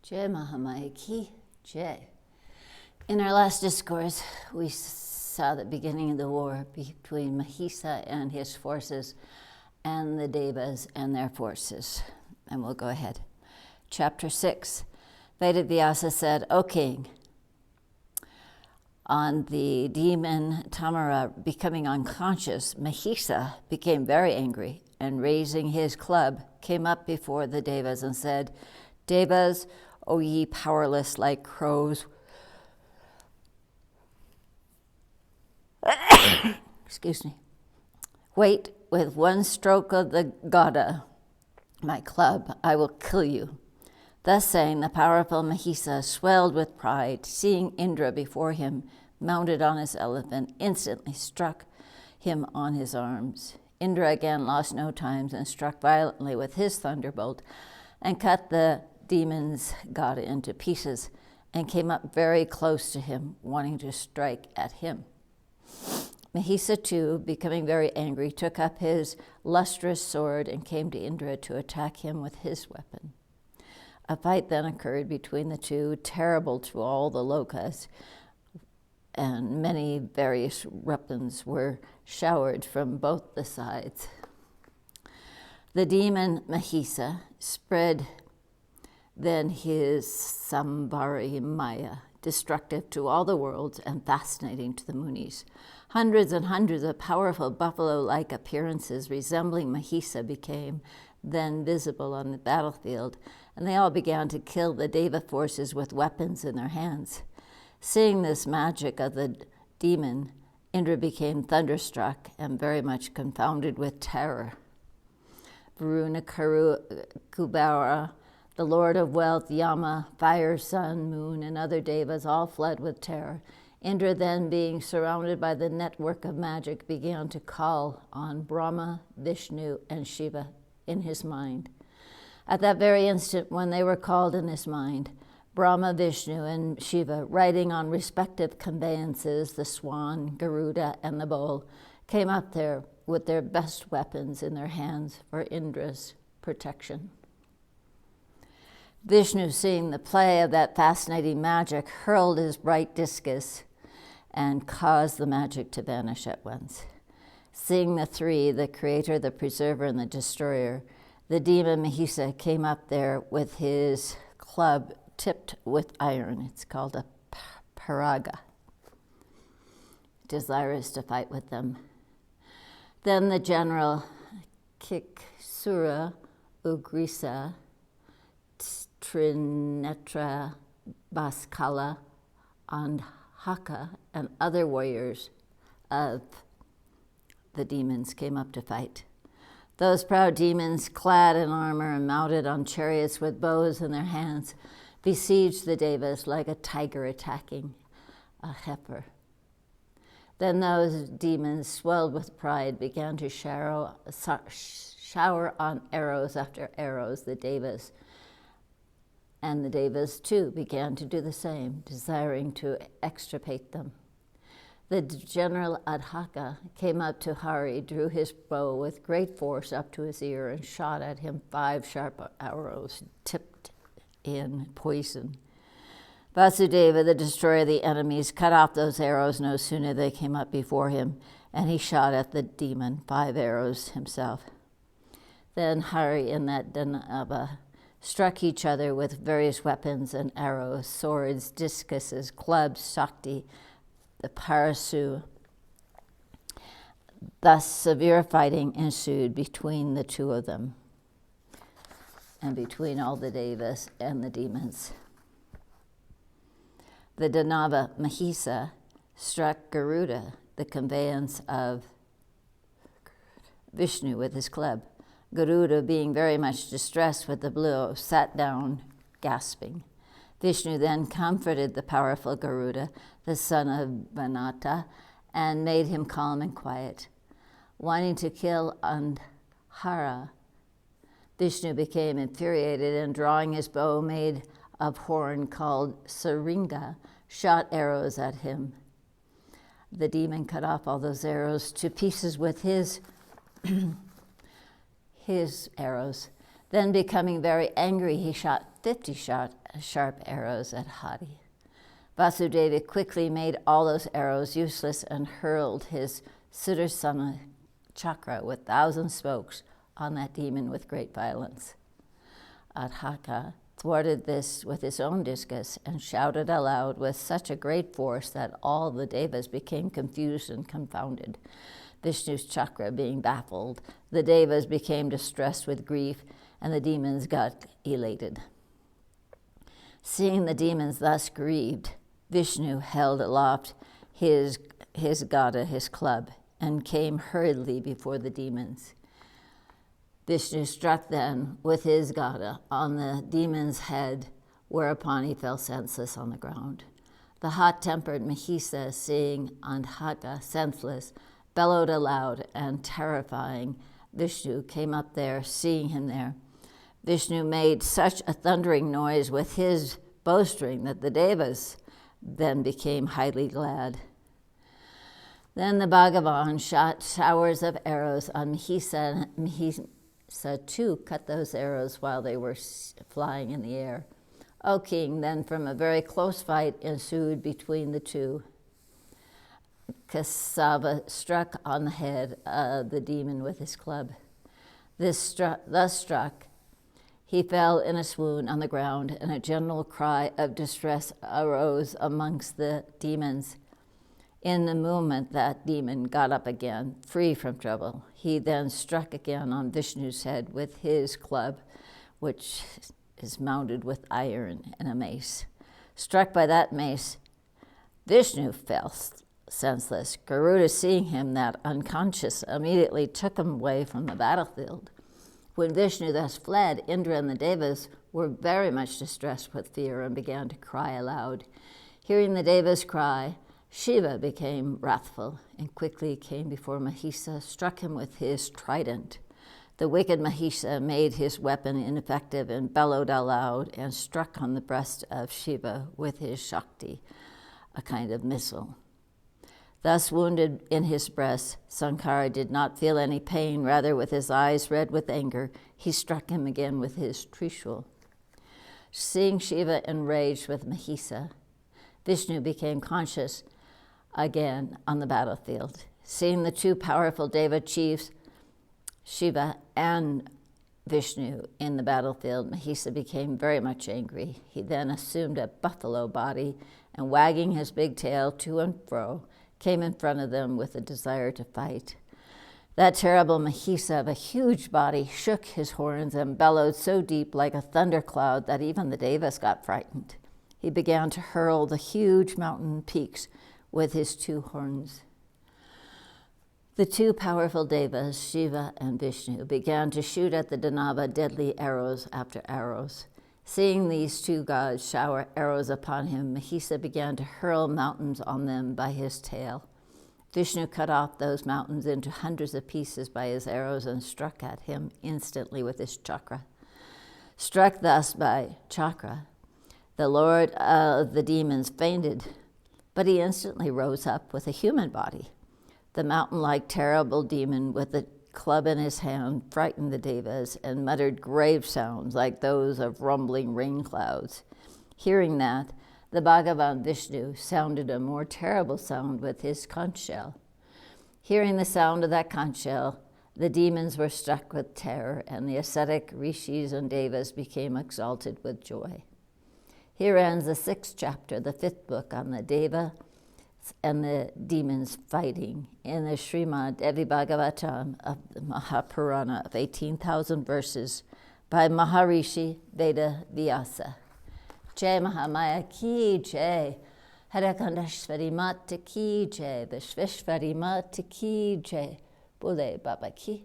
Jai Mahamaya Ki Jai. In our last discourse, we saw the beginning of the war between Mahisa and his forces and the Devas and their forces. And we'll go ahead. Chapter 6. Vedavyasa said, O king, on the demon Tamara becoming unconscious, Mahisa became very angry and raising his club came up before the Devas and said, Devas, O ye powerless like crows, excuse me, wait with one stroke of the Gada, my club, I will kill you. Thus saying, the powerful Mahisa swelled with pride, seeing Indra before him, mounted on his elephant, instantly struck him on his arms. Indra again lost no time and struck violently with his thunderbolt and cut the demon's Gada into pieces and came up very close to him, wanting to strike at him. Mahisa, too, becoming very angry, took up his lustrous sword and came to Indra to attack him with his weapon. A fight then occurred between the two, terrible to all the lokas, and many various weapons were showered from both the sides. The demon Mahisa spread then his Sambhari Maya, destructive to all the worlds and fascinating to the Munis. Hundreds and hundreds of powerful buffalo-like appearances resembling Mahisa became then visible on the battlefield, and they all began to kill the Deva forces with weapons in their hands. Seeing this magic of the demon, Indra became thunderstruck and very much confounded with terror. Varuna Kubara, the Lord of Wealth, Yama, Fire, Sun, Moon, and other Devas all fled with terror. Indra then, being surrounded by the network of magic, began to call on Brahma, Vishnu, and Shiva in his mind. At that very instant, when they were called in his mind, Brahma, Vishnu, and Shiva, riding on respective conveyances, the swan, Garuda, and the bull, came up there with their best weapons in their hands for Indra's protection. Vishnu, seeing the play of that fascinating magic, hurled his bright discus and caused the magic to vanish at once. Seeing the three, the creator, the preserver, and the destroyer, the demon Mahisa came up there with his club tipped with iron. It's called a paraga, desirous to fight with them. Then the general Kiksura, Ugrisa, Trinetra, Baskala, and Haka, and other warriors of the demons came up to fight. Those proud demons, clad in armor and mounted on chariots with bows in their hands, besieged the Devas like a tiger attacking a heifer. Then those demons, swelled with pride, began to shower on arrows after arrows the Devas. And the Devas, too, began to do the same, desiring to extirpate them. The general Adhaka came up to Hari, drew his bow with great force up to his ear, and shot at him 5 sharp arrows tipped in poison. Vasudeva, the destroyer of the enemies, cut off those arrows no sooner they came up before him, and he shot at the demon 5 arrows himself. Then Hari and that Danava struck each other with various weapons and arrows, swords, discuses, clubs, shakti, the parasu. Thus severe fighting ensued between the two of them and between all the Devas and the demons. The Danava Mahisa struck Garuda, the conveyance of Vishnu, with his club. Garuda, being very much distressed with the blow, sat down, gasping. Vishnu then comforted the powerful Garuda, the son of Vanata, and made him calm and quiet. Wanting to kill Andhara, Vishnu became infuriated and, drawing his bow made of horn called Saringa, shot arrows at him. The demon cut off all those arrows to pieces with his arrows. Then, becoming very angry, he shot 50 shot sharp arrows at Hadi. Vasudeva quickly made all those arrows useless and hurled his Sudarsana chakra with 1,000 spokes on that demon with great violence. Adhaka thwarted this with his own discus and shouted aloud with such a great force that all the devas became confused and confounded. Vishnu's chakra being baffled, the devas became distressed with grief, and the demons got elated. Seeing the demons thus grieved, Vishnu held aloft his gada, his club, and came hurriedly before the demons. Vishnu struck then with his gada on the demon's head, whereupon he fell senseless on the ground. The hot-tempered Mahisa, seeing Andhaka senseless, bellowed aloud, and terrifying Vishnu came up there, seeing him there. Vishnu made such a thundering noise with his bowstring that the devas then became highly glad. Then the Bhagavan shot showers of arrows on Mahisa, and Mahisa too cut those arrows while they were flying in the air. O king, then from a very close fight ensued between the two. Kasava struck on the head of the demon with his club. Thus struck, he fell in a swoon on the ground, and a general cry of distress arose amongst the demons. In the moment that demon got up again, free from trouble, he then struck again on Vishnu's head with his club, which is mounted with iron and a mace. Struck by that mace, Vishnu fell senseless. Garuda, seeing him that unconscious, immediately took him away from the battlefield. When Vishnu thus fled, Indra and the Devas were very much distressed with fear and began to cry aloud. Hearing the Devas cry, Shiva became wrathful and quickly came before Mahisa, struck him with his trident. The wicked Mahisa made his weapon ineffective and bellowed aloud and struck on the breast of Shiva with his Shakti, a kind of missile. Thus wounded in his breast, Sankara did not feel any pain. Rather, with his eyes red with anger, he struck him again with his Trishul. Seeing Shiva enraged with Mahisa, Vishnu became conscious again on the battlefield. Seeing the two powerful Deva chiefs, Shiva and Vishnu, in the battlefield, Mahisa became very much angry. He then assumed a buffalo body and, wagging his big tail to and fro, came in front of them with a desire to fight. That terrible Mahisa of a huge body shook his horns and bellowed so deep like a thundercloud that even the Devas got frightened. He began to hurl the huge mountain peaks with his two horns. The two powerful Devas, Shiva and Vishnu, began to shoot at the Danava deadly arrows after arrows. Seeing these two gods shower arrows upon him, Mahisa began to hurl mountains on them by his tail. Vishnu cut off those mountains into hundreds of pieces by his arrows and struck at him instantly with his chakra. Struck thus by chakra, the lord of the demons fainted, but he instantly rose up with a human body. The mountain-like terrible demon with the club in his hand frightened the Devas and muttered grave sounds like those of rumbling rain clouds. Hearing that, the Bhagavan Vishnu sounded a more terrible sound with his conch shell. Hearing the sound of that conch shell, the demons were struck with terror, and the ascetic rishis and devas became exalted with joy. Here ends the 6th chapter, the 5th book on the Deva and the demons fighting in the Srimad Devi Bhagavatam of the Mahapurana of 18,000 verses by Maharishi Veda Vyasa. Jai Mahamaya ki jai, Harakandashvari Mata ki jai, Vishveshvari Mata ki jai, Bole Baba ki